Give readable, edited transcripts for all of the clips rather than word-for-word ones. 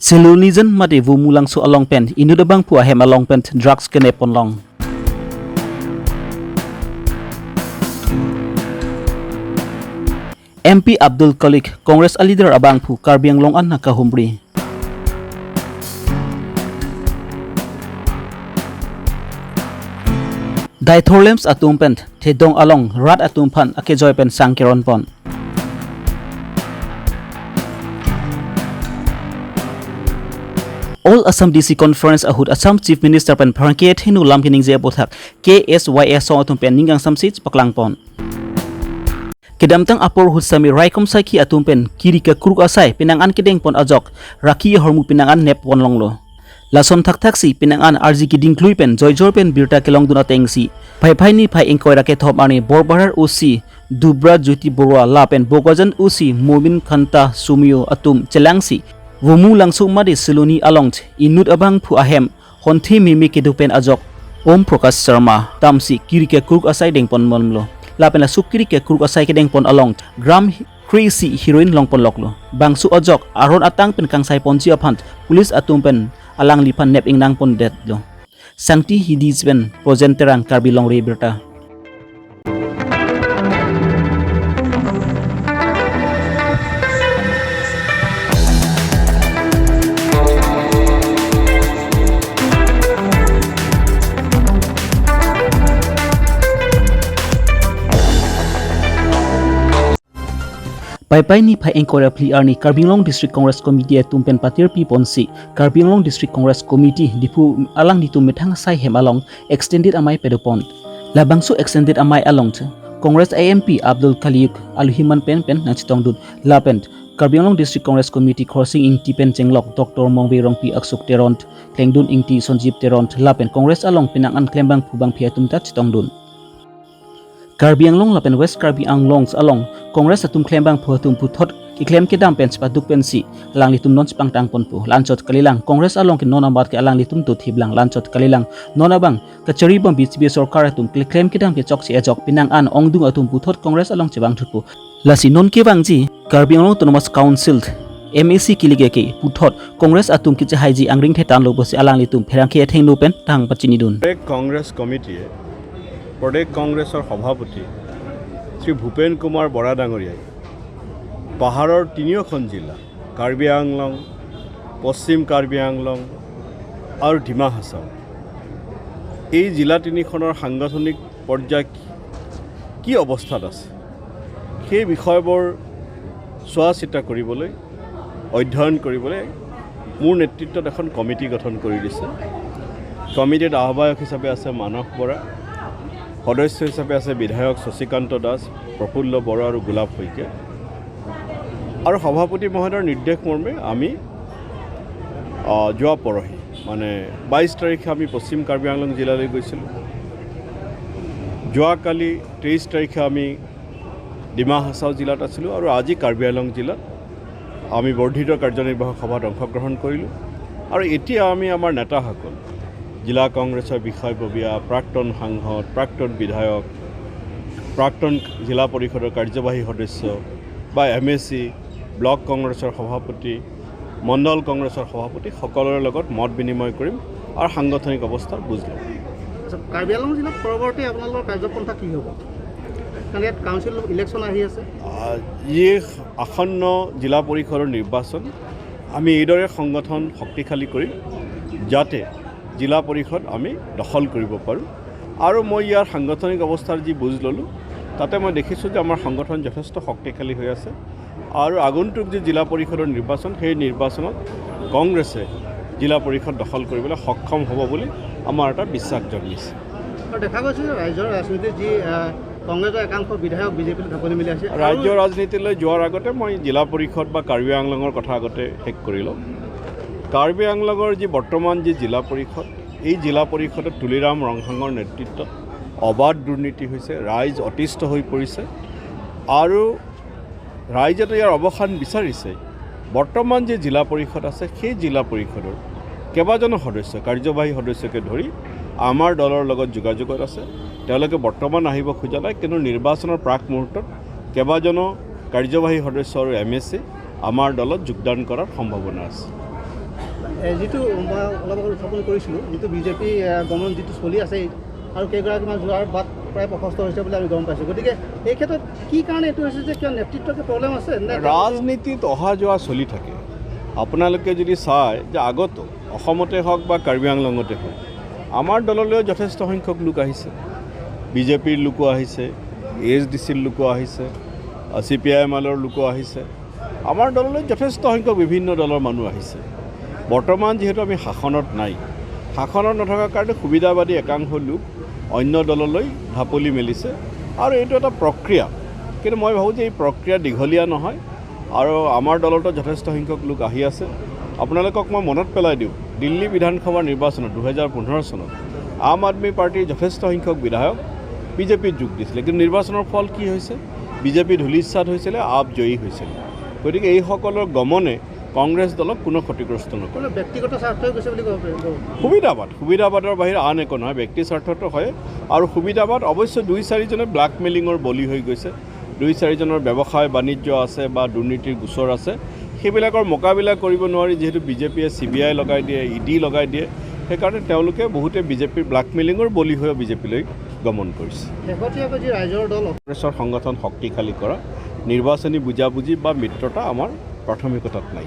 Selunizen made vu mulang su along pen inu dabang pu ahem along pen drugs kene ponlong. MP Abdul Kalik Congress a leader abang pu Karbi Longri an nakahumbri. Daithorlems atum pen thedong along rat atum phan ake joy pen sangkeron pon. All Assam DC Conference ahud Assam Chief Minister pen Pharangket hinu lamkining je bothak KSYS song atum pen ningang samsit paklang pon. Kedamtang apor husami raikom saiki atum pen kiri ke kruk asai pinangan kedeng pon ajok raki hormu pinangan nep pon longlo. Lason thak taksi pinangan RG kiding klui pen joy pen birta kelong duna tengsi. Phai ni phai ingkoi rake thop ani borbarar usi dubra juti borwa la pen bogajan usi momin khanta sumio atum chelangsi. Wumu langsung madi seluni alongt inut abang pu ahem honthi mimi kedupen ajok Om Prakash Sharma tamsi kiri ke kruk asai deng pon monlo lapen la sukiri ke kruk asai ke deng pon along gram crazy heroin long pon loklo bangsu ajok aron atang pen kangsai ponji aphant pulis atum pen alang lipan nep ing nang pon det lo sangti hidis pen projenterang Karbi Longri Abirta. Pai ni phai engkora pli arni Karbi District Congress Committee tumpen patir pi ponsi Karbi District Congress Committee dipu alang ditum methang sai hem along extended amai pedopon labangsu extended amai along Congress AMP Abdul Khaliyuk aluhiman pen na chitong dun lapent Karbi District Congress Committee crossing ing tipen chenglok Dr. Mongbe Rongpi aksuk teront klengdun ing ti sonjip teront lapen Congress along pinangan klembang phubang phiatum ta chitong dun Karbi lapen West Karbi along Congress atum klembang phuatum puthot iklem ke dam pen spa duk pensi alang litum non spang tang ponpu lanchot kalilang Congress along ke nona bat ke alang litum tu thiblang lanchot kalilang nona bang kachari bang BJP sarkar atum klem ke dam ke chok si ajok pinang an ongdung atum puthot Congress along chebang thupu lasi non ke bangji Karbi Autonomous Council MAC kilige ke puthot Congress atum ki haiji angring thetan lo bosi alang litum pherang ke thengnu pen tang pachini dun Congress Committee Pradesh Congressor সভাপতি শ্রী ভূপেন কুমার বৰা ডাঙৰীয়াই পাহাৰৰ তিনিওখন জিলা কাৰ্বি আংলং পশ্চিম কাৰ্বি আংলং আৰু ডিমা হাছাও এই জিলা তিনিখনৰ সাংগঠনিক পৰ্যায় কি অৱস্থাত আছে সেই বিষয়বোৰ চোৱা চিতা কৰিবলৈ অধ্যয়ন কৰিবলৈ মোৰ নেতৃত্বত এখন কমিটি গঠন কৰি দিছে কমিটিৰ আহ্বায়ক হিচাপে আছে মানস বৰা সদস্য হিচাপে আছে বিধায়ক শশীকান্ত দাস প্ৰফুল্ল বৰা আৰু গোলাপ শইকীয়া আৰু সভাপতি মহোদয়ৰ নিৰ্দেশ মৰ্মে আমি যোৱা পৰহি মানে 22 তাৰিখে আমি পশ্চিম কাৰ্বি আংলং জিলালৈ গৈছিলোঁ যোৱাকালি 23 তাৰিখে আমি ডিমা হাছাও জিলাত আছিলোঁ আৰু আজি কাৰ্বি আংলং জিলাত আমি বৰ্ধিত কাৰ্যনিৰ্বাহক সভাত অংশগ্ৰহণ কৰিলোঁ আৰু এতিয়া আমি আমাৰ নেতাসকল জিলা কংগ্ৰেছৰ বিষয়ববীয়া প্ৰাক্তন সাংসদ প্ৰাক্তন বিধায়ক প্ৰাক্তন জিলা পৰিষদৰ কাৰ্যবাহী সদস্য বা MAC ব্লক কংগ্ৰেছৰ সভাপতি মণ্ডল কংগ্ৰেছৰ সভাপতি সকলোৰে লগত মত বিনিময় কৰিম আৰু সাংগঠনিক অৱস্থাৰ বুজ ল'ম কাৰ্বি আংলং জিলাত পৰৱৰ্তী আপোনালোকৰ কাৰ্যপন্থা কি হ'ব কাৰণ ইয়াত কাউন্সিল ইলেকশ্যন আহি আছে এই আসন্ন জিলা পৰিষদৰ নিৰ্বাচন আমি এইদৰে সংগঠন শক্তিশালী কৰিম যাতে জিলা পৰিষদ আমি দখল কৰিব পাৰোঁ আৰু মই ইয়াৰ সাংগঠনিক অৱস্থাৰ যি বুজ ল'লোঁ তাতে মই দেখিছোঁ যে আমাৰ সংগঠন যথেষ্ট শক্তিশালী হৈ আছে আৰু আগন্তুক যি জিলা পৰিষদৰ নিৰ্বাচন সেই নিৰ্বাচনত কংগ্ৰেছে জিলা পৰিষদ দখল কৰিবলৈ সক্ষম হ'ব বুলি আমাৰ এটা বিশ্বাস জন্মিছে আৰু দেখা গৈছে যে ৰাজ্যৰ ৰাজনীতিত যি কংগ্ৰেছৰ একাংশ বিধায়ক বিজেপিলৈ ঢাপলি মেলি আছে ৰাজ্যৰ ৰাজনীতিলৈ যোৱাৰ আগতে মই জিলা পৰিষদ বা কাৰ্বি আংলঙৰ কথা আগতে শেষ কৰি লওঁ কাৰ্বি আংলঙৰ যি বৰ্তমান যি জিলা পৰিষদ এই জিলা পৰিষদত তুলিৰাম ৰংহাঙৰ নেতৃত্বত অবাধ দুৰ্নীতি হৈছে ৰাইজ অতিষ্ঠ হৈ পৰিছে আৰু ৰাইজেতো ইয়াৰ অৱসান বিচাৰিছে বৰ্তমান যি জিলা পৰিষদ আছে সেই জিলা পৰিষদৰ কেইবাজনো সদস্য কাৰ্যবাহী সদস্যকে ধৰি আমাৰ দলৰ লগত যোগাযোগত আছে তেওঁলোকে বৰ্তমান আহিব খোজা নাই কিন্তু নিৰ্বাচনৰ প্ৰাক মুহূৰ্তত কেইবাজনো কাৰ্যবাহী সদস্য আৰু MAC আমাৰ দলত যোগদান কৰাৰ সম্ভাৱনা আছে যিটো মই অলপ আগত উত্থাপন কৰিছিলোঁ যিটো বিজেপি গমন যিটো চলি আছে আৰু কেইগৰাকীমান যোৱাৰ বাট প্ৰায় প্ৰশস্ত হৈছে বুলি আমি গম পাইছোঁ গতিকে এই ক্ষেত্ৰত কি কাৰণে এইটো হৈছে যে কিয় নেতৃত্বকে প্ৰব্লেম আছে ৰাজনীতিত অহা যোৱা চলি থাকে আপোনালোকে যদি চায় যে আগতো অসমতে হওক বা কাৰ্বি আংলঙতে হওক আমাৰ দললৈও যথেষ্ট সংখ্যক লোক আহিছে বিজেপিৰ লোকো আহিছে ASDCৰ লোকো আহিছে CPIMৰ লোকো আহিছে আমাৰ দললৈ যথেষ্ট সংখ্যক বিভিন্ন দলৰ মানুহ আহিছে বৰ্তমান যিহেতু আমি শাসনত নাই শাসনত নথকাৰ কাৰণে সুবিধাবাদী একাংশ লোক অন্য দললৈ ঢাপলি মেলিছে আৰু এইটো এটা প্ৰক্ৰিয়া কিন্তু মই ভাবোঁ যে এই প্ৰক্ৰিয়া দীঘলীয়া নহয় আৰু আমাৰ দলতো যথেষ্ট সংখ্যক লোক আহি আছে আপোনালোকক মই মনত পেলাই দিওঁ দিল্লী বিধানসভা নিৰ্বাচনত 2015 চনত আম আদমি পাৰ্টিৰ যথেষ্ট সংখ্যক বিধায়ক বিজেপিত যোগ দিছিলে কিন্তু নিৰ্বাচনৰ ফল কি হৈছে বিজেপি ধূলিসাৎ হৈছিলে আপ জয়ী হৈছিল গতিকে এইসকলৰ গমনে কংগ্ৰেছ দলক কোনো ক্ষতিগ্ৰস্ত নকৰে ব্যক্তিগত স্বাৰ্থই গৈছে বুলি ক'ব পাৰি সুবিধাবাদৰ বাহিৰে আন একো নহয় ব্যক্তি স্বাৰ্থটো হয় আৰু সুবিধাবাদ অৱশ্যে 2-4জনে ব্লেকমেইলিঙৰ বলি হৈ গৈছে 2-4জনৰ ব্যৱসায় বাণিজ্য আছে বা দুৰ্নীতিৰ গোচৰ আছে সেইবিলাকৰ মোকাবিলা কৰিব নোৱাৰি যিহেতু বিজেপিয়ে CBI লগাই দিয়ে ED লগাই দিয়ে সেইকাৰণে তেওঁলোকে বহুতে বিজেপিৰ ব্লেকমেইলিঙৰ বলি হৈ বিজেপিলৈ গমন কৰিছে শেহতীয়াকৈ যি ৰাইজৰ দল কংগ্ৰেছৰ সংগঠন শক্তিশালী কৰা নিৰ্বাচনী বুজাবুজি বা মিত্ৰতা আমাৰ প্ৰাথমিকতাত নাই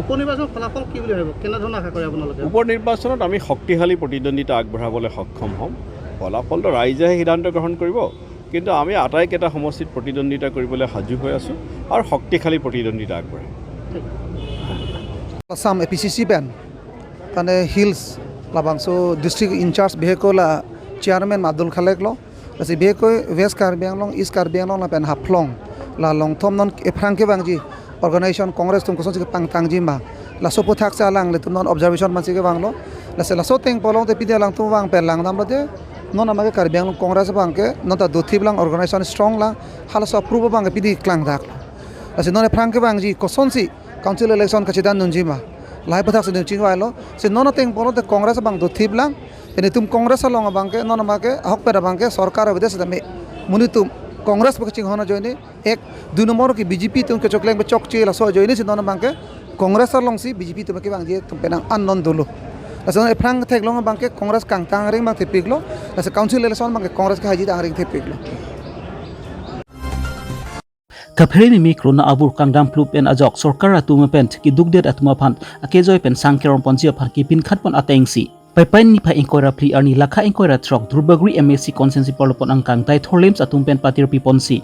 উপনিৰ্বাচনৰ ফলাফল কি বুলি ভাবিব কেনেধৰণৰ আশা কৰে আপোনালোকে উপনিৰ্বাচনত আমি শক্তিশালী প্ৰতিদ্বন্দ্বিতা আগবঢ়াবলৈ সক্ষম হ'ম ফলাফলটো ৰাইজেহে সিদ্ধান্ত গ্ৰহণ কৰিব কিন্তু আমি আটাইকেইটা সমষ্টিত প্ৰতিদ্বন্দ্বিতা কৰিবলৈ সাজু হৈ আছোঁ আৰু শক্তিশালী প্ৰতিদ্বন্দ্বিতা আগবঢ়াম Assam APCC ban tane hills labangso district incharge vehicle chairman Madul Khalek lo asi vehicle West Karbi Anglong East Karbi Anglong la pen haplong la long thom non efrangke bangji organization congress tum koson ke pang tangji ma la sopo thak cha lang le tum non observation man ke banglo la se la so teng polong te pide lang tum bang pen lang nam lo de non amage Karbi Anglong congress bang ke non ta dothi blang organization strong la hala so approve bang pidi klang dak la se non efrangke bangji koson si council election kachidan nunjima lai pathak se chingwai lo se non teng polo te congress bang dothi blang ene tum congress long bang ke non amage hok pera bang ke sarkar vides me muni tum Congress पक्ष होना जोइने एक 2 number की BJP तुम के चोकलेंग में चौक चेला सो जोइने से none बांके Congress लंसी BJP तुम के बांगे तुम पेना अनन दुलो असन एफ्रांग थेगलोंग बांके कांग्रेस कांगतांग रिंग बांग थेपिगलो अस काउंसिल इलेक्शन बांके कांग्रेस के हाजी दांग रिंग थेपिगलो Kapherini mikro na abur kangdam plup en ajok sorkar atuma pent ki dugdet atuma phan akejoy pen sangkeron ponji phar ki pin khat pon atengsi Paipain ni pa inkoira pli arni lakha inkoira trok Dhurbagri MSC consensi polopon angkang tai thorlems atum pen patir piponsi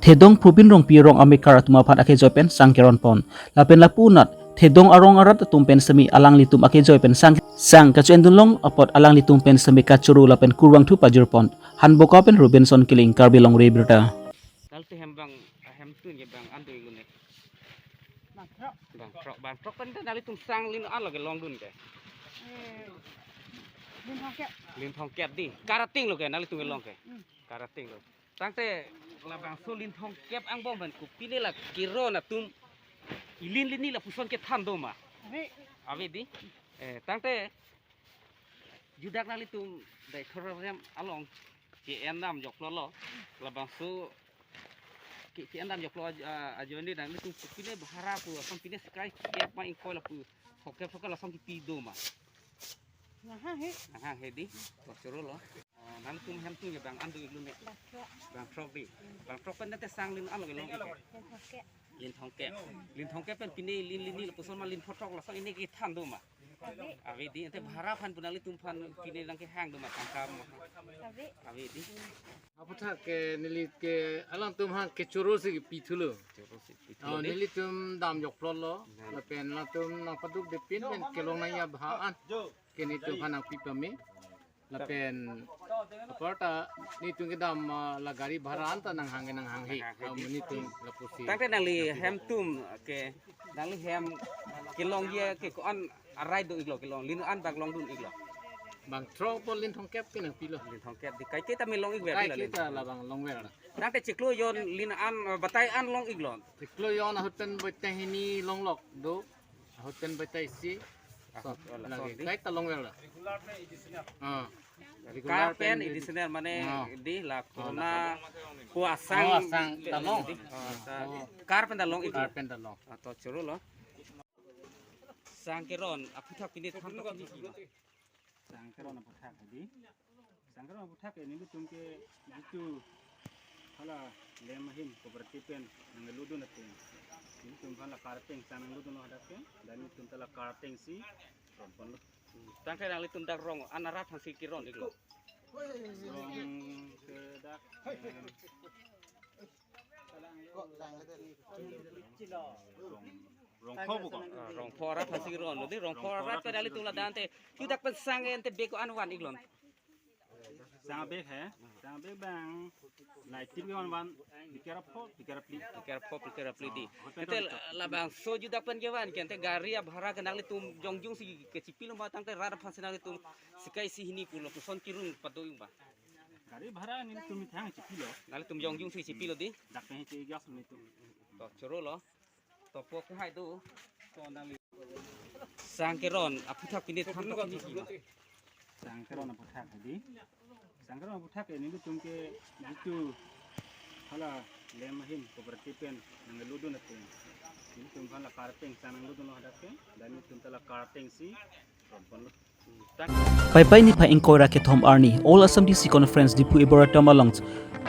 Thedong probin rong pirong amekar atuma phan akejoy pen sangkeron pon lapen lapunat Thedong arong arat atum pen semi alang litum akejoy pen sang kachendulong apot alang litum pen semi kachuru lapen kurwang thu pajur pon hanboka pen Robinson Killing Karbi Longri Abirta Kalte hembang tu ye bang andu igune bang trok kan dali tum sang lin an lage long dun ke lin thong kep di karating lo ke nali tum long ke karating lo tangte la bang so lin thong kep ang bom ban ku pile la kiro na tum ilin lini la puson ke tham do ma ave di tangte judak nali tum dai thorem along ke en nam jok lo la bang so ki andam jok lo ajo ni dan itu pine bahara pu asam pine sekai kep ma ingkoi la pu hokep hokep la som ki pi do ma ha he di bosoro lo nan tum hem tu ye bang andu lu me bang trok di bang trok pen te sang lin an lo long lin thong ke pen pine lin lin ni la puson ma lin photok la som ini ki than do ma ave di ente bahara phan punali tum phan pine lang ke hang do ma tangkam ave di Apatha ke nilit ke alang tum han ke choro se pitulo nilit tum dam jok lo la pen la tum na paduk de pin pen ke long na ya bhaan ke ni tum han pipame la pen aparta ni tum ke dam la gari bharan ta nang hang he ni tum la pusi tangte nang li hem tum ke nang li hem ke long ye ke ko an arai do iglo ke long lin an bag long dun iglo bang trok pon lin thong kep kinang pilo lin thong kep di kai ke ta me long igwe kai kita la bang long wer tangte chiklo yon lin an batai an long iglo tiklo yon hoten bote hini long lok do hoten bote si lagi kai ta long wer Karpen editioner mane di la corona kuasang talong karpen talong itu karpen talong atau churu lo Sangkeron aputak pinit tham tak ni ki. Sangkeron aputak hadi. Sangkeron aputak ini tu tumke itu hala lemahin kooperatifan nangaludo natin. Ini tumhala karteng sanangaludo no hadake dan ini tumtala karteng si rompon. Tangkai nang litum dak rong anarat han sikiron iglo. Rong kedak rong kho bukan. Rong porat han sikiron. Jadi rong porat ka dali tum la dante. Kita pensang ente beko anwan iglon. Sangat baik है sangat baik bang naik tiap wan dikira pli di ente labang so juda pen jawan kente garia bhara kenang litum jongjung si kecipilum batang te rada pansenang litum sikai si hini pulo puson kirung padoyung ba gari bhara ni tum thang cipilo nali tum jongjung si cipilo di dak pe che gas ni tu to choro lo to po ku hai tu to nali sangkeron aputak pinit tham tak ni ki Sangkeron aputak hadi. Sangkeron aputak ini tu tumke itu hala lemahin kooperatifan nangaludo natin. Ini tumhala karteng sanangaludo no hadake dan ini tumtala karteng si rompon. Pai ni pai engkora ke Thom Arni All Assam DC Conference Dipu Abirta Malong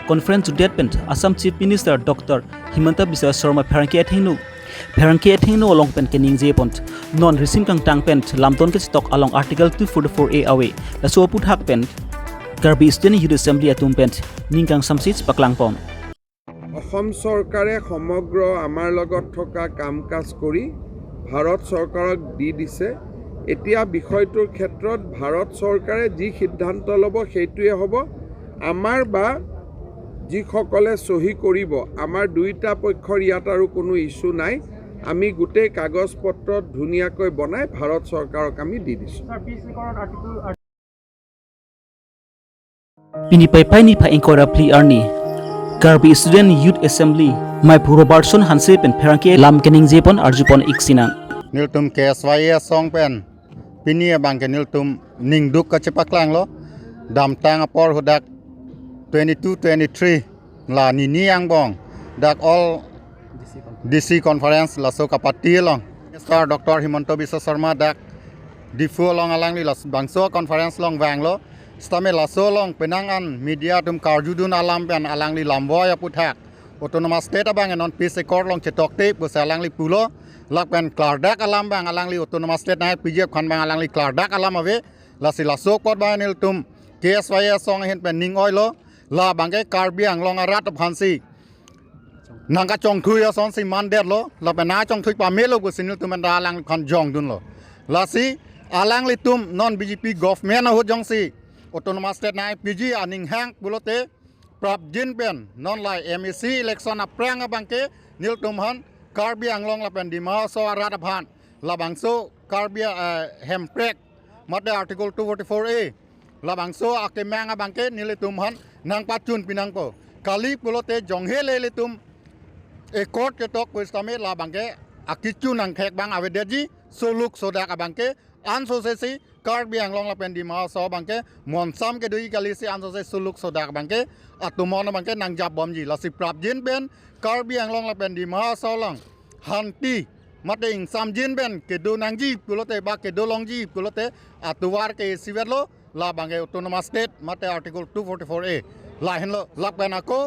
Conference to Deadpent Assam Chief Minister Dr. Himanta Biswa Sharma Pharangke Athengnu along pen ke ningje pont non resim kang tang pen lamton ke stock along article 244A away la so put hak pen Karbi Student Youth Assembly atum pen ningkang samsich paklang pon Assam চৰকাৰে সমগ্ৰ আমাৰ লগত থকা কাম কাজ কৰি ভাৰত চৰকাৰক দি দিছে এতিয়া বিষয়টোৰ ক্ষেত্ৰত ভাৰত চৰকাৰে যি সিদ্ধান্ত ল'ব সেইটোৱে হ'ব আমাৰ বা যিসকলে সহি কৰিব আমাৰ দুইটা পক্ষৰ ইয়াত আৰু কোনো ইস্যু নাই আমি গোটেই কাগজ পত্ৰ ধুনীয়াকৈ বনাই ভাৰত চৰকাৰক আমি দি দিছো Pini pai ni pai engkora pli arni Karbi Student Youth Assembly mai puro Robertson Hanse pen Pharangke lam kening jepon arjupon iksina niltum KSYA song pen pini bang ke niltum ningduk ka cepaklang lo dam tang apor hudak 22-23 la nini yang bong dak all DC conference la so kapati long Star Dr. Himanta Biswa Sharma dak difu long alang li la bangso conference long wang lo stame la so long penangan media tum karjudun alam pen alang li lamboy aputhak autonomous state bang non peace accord long chetok te bu salang li pulo lak pen klardak alam bang alang li autonomous state na pije khan bang alang li klardak alam ave la si la so kot bang nil tum KSYA song hen pen ning oil lo la bangke Karbi Anglong arat phansi nangka chong thui son si mandet lo la bana chong thui pa melo ko sinil tum da lang khan jong dun lo la si alang li tum non BJP government ho jong si autonomous state na PG aning hang bulote prap jin pen non lai MEC election aprang bangke nil tum han Karbi Anglong la pen di ma so arat phan la bangso Karbi hemprek mate article 244A la bangso akemang bangke nil tum han nang pachun pinang po kali pulote jonghe le tum e court ke tok kwestame la bangke akichu nang khek bang avedeji soluk sodak bangke anso se Karbi Anglong la pendi ma so bangke monsam ke dui kali si anso se soluk sodak bangke atumon bangke nang jab bomji la si prap jin ben Karbi Anglong la pendi ma so long hanti mate ing sam jin ben ke do nang ji pulote ba ke do long ji pulote atuwar ke sivetlo la bangke autonomous state mate article 244A la henlo lak benako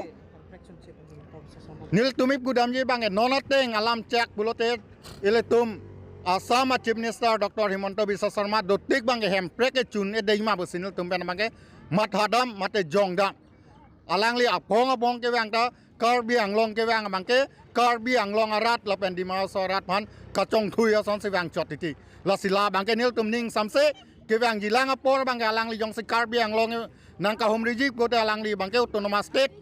nil tumip gudamji bangke nonateng alam cek pulote eletum Assam Chief Minister Dr. Himanta Biswa Sharma dotik bangke hemprek e chun e deima bosinil tumpen bangke mathadam mate jongdam alangli apong ke bangta Karbi Anglong ke bang bangke Karbi Anglong arat la pen di ma so rat phan kachong thui son se bang chot ti la sila bangke nil tum ning samse ke bang jilang apor bangke alangli jong se Karbi Anglong nang ka hom rijip ko alangli bangke autonomous state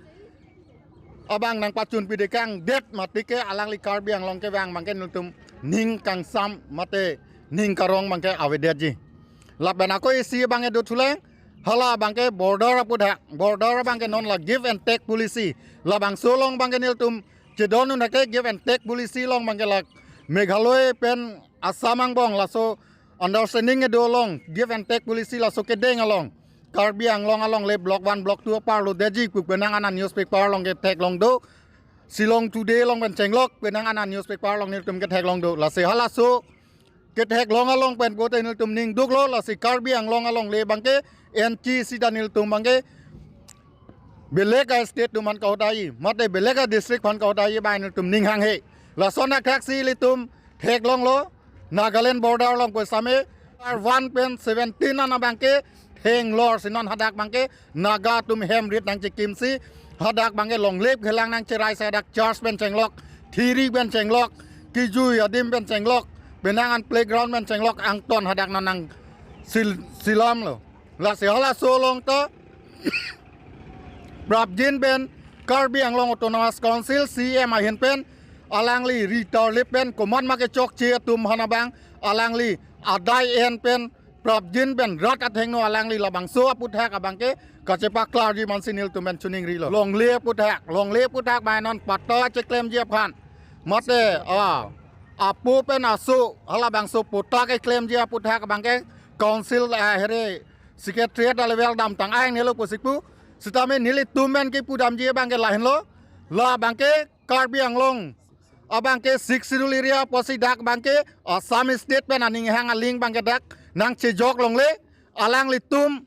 abang nang pachun pidekang det matike alangli Karbi Anglong ke bang bangke nil tum ning kang sam mate ning karong bangke avedeji la benako isi bangke do thuleng hala bangke border bangke non la give and take policy la bang solong bangke nil tum chedonu nake give and take policy long bangke la Meghalaya pen Assamang bong la so understanding e do long give and take policy la so ke deng along Karbi Anglong along le block 1 block 2 par lo deji ku benang anan newspaper long ke take long do Silong today long ben chenglok benang anan newspaper long nil tum ke take long do la se hala so kết hek long along pen ko te nil tum ning duk lo la si Karbi Anglong along le bangke NG si danil tum bangke belega state tu man kau dai mate belega district pan kau dai ba nil tum ning hang he la sona taxi li tum hek long lo Nagaland border long ko same 1.17 ana bangke heng lor sinon hadak bangke naga tum hem rit nang chikim si hadak bangke long lep khelang nang cherai sadak charge ben chenglok thiri ben chenglok kijui adim ben chenglok benangan playground ben chenglok angton hadak nang silam lo la sehala solong to Brab jin ben Karbi Anglong Autonomous Council CM ahin pen alangli ritor lip pen command ma ke chok che tum hanabang alangli adai en pen Brab jin ben rat atheng no alangli labang so puthak abangke kacepa klarji mansinil tum ben chuning ri lo long le puthak ba non patta che claim je phan mate apu pen asu halabang so putak ke claim je puthak abangke council here secretariat level dam tang ai ne lo posipu Sitame nili tumen ki pudam je bangke lahin lo la bangke Karbi Anglong abangke 6 area posi dak bangke Assam state pen aning hang aling bangke dak nang chejok long le alang li tum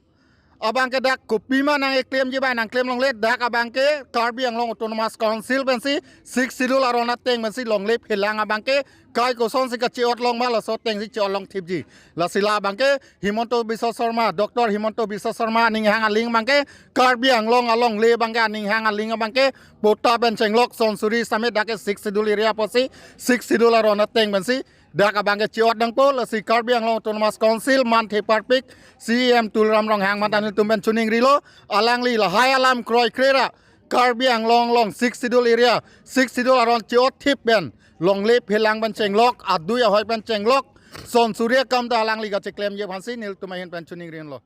abangke dak kopima nang claim je ba nang claim long le dak abangke Karbi Anglong Autonomous Council pen si 6 sidul arona teng men si long le phelang abangke kai ko son si ka chiot long ma la so teng si chiot long thipji la sila bangke Himonto Biswa Sharma Dr Himonto Biswa Sharma ning hang aling bangke Karbi Anglong along le bangke ning hang aling bangke pota ben chenglok son suri same dak 6 sidul area posi 6 sidul arona teng men si dak abangke chiot dang po la si Karbi Anglong Autonomous Council man the parpik CM tulram rong hang matan tum ben chuning rilo alang li la hai alam kroi krera Karbi Anglong long 6 sidul area 6 sidul aron chiot thip ben long le phelang ban chenglok adui hoi ban chenglok son surya kam da lang li ga che claim je phansi nil tumahin pen chuning rin lo